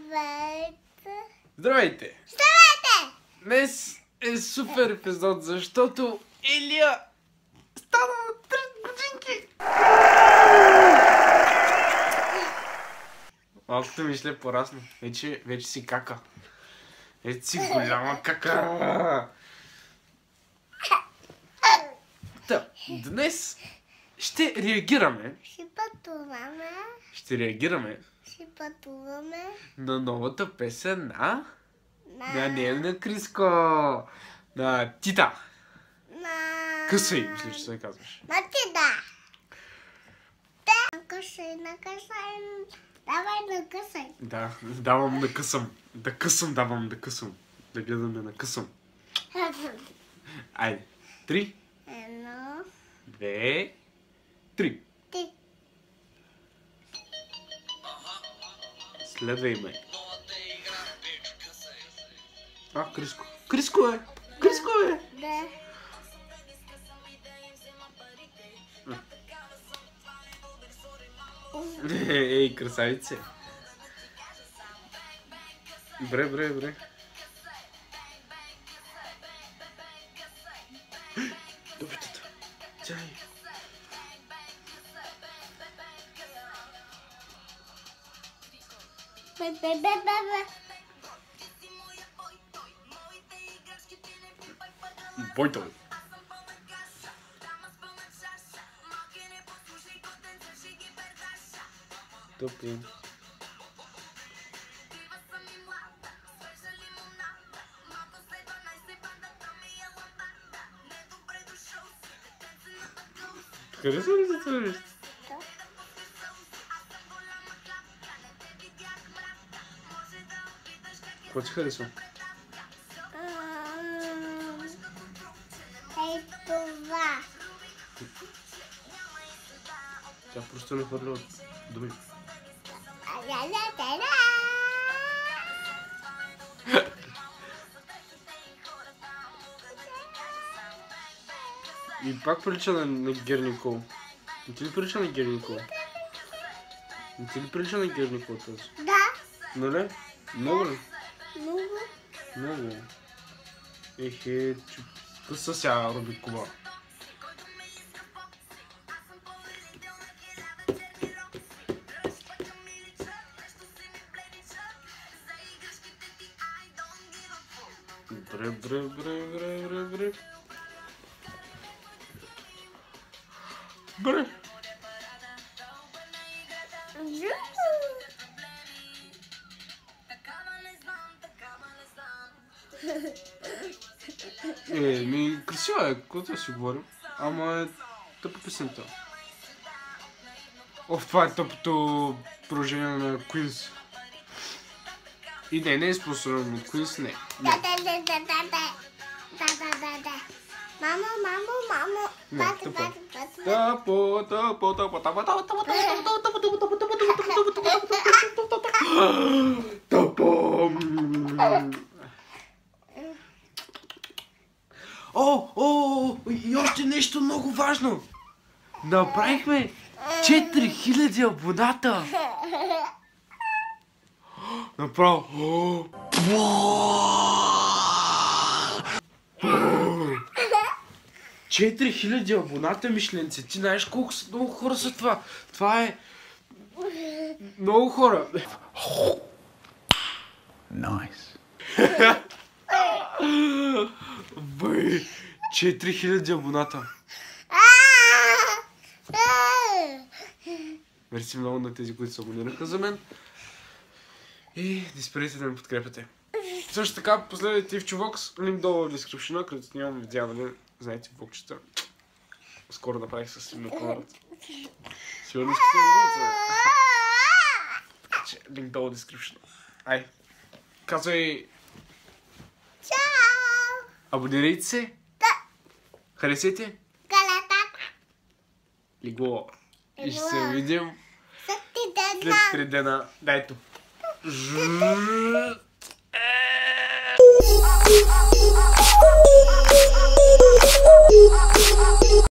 Здравейте! Здравейте! Днес е супер епизод, защото Илия стана на 3 годинки! Малкото ми шле порасна. Вече си кака. Вече си голяма кака. Та, днес ще реагираме. Ще реагираме на новата песен на Криско. На Тита. Късай, мисля, че се казваш. На Тита. Накъсай. Давай накъсай. Да, давам да късам. Давам да късам. Да гледам да накъсам. Айде. 3. 1, 2, 3. Ти. Следвай ме. Криско. Криско е! Да. Ей, красавице. Бре. Добитата. Чай. Бойто. Топи. Харесва ли за това нещо? Какво ти харесва? Ей това. Тя просто не хвърля от думи. И пак прилича на Гери Никол. Не ти ли прилича на Гери Никол? Този? Да. Нали? Много ли? Много. Ехе, къса сега Руби Куба. Бре. Красива е, каквото си говорим. Ама е тъпа песента. Това е тъпото продължение на Queens. И не е спонсорирано от Queens, не. Мамо. Не, тъпо. Тъпо. И още нещо много важно. Направихме 4000 абоната. Направо. 4000 абоната, мишленци. Ти знаеш колко много хора са това. Това е много хора. Nice. Бай, 4000 абоната. Мерси много на тези, които се абонираха за мен. И не спрете да ме подкрепяте. Също така, последвайте Ивчо Вокс, линк долу в дескрипшена, където снимам видеа, нали, знаете, вокчета. Скоро направих със силно колорът. Сигурно искате да видите. Така че, линк долу в дескрипшена. Ай, казвай... Чао! Абонирайте се. Да. Харесайте. Лиго. И ще се видим след 3 дена. Дайто.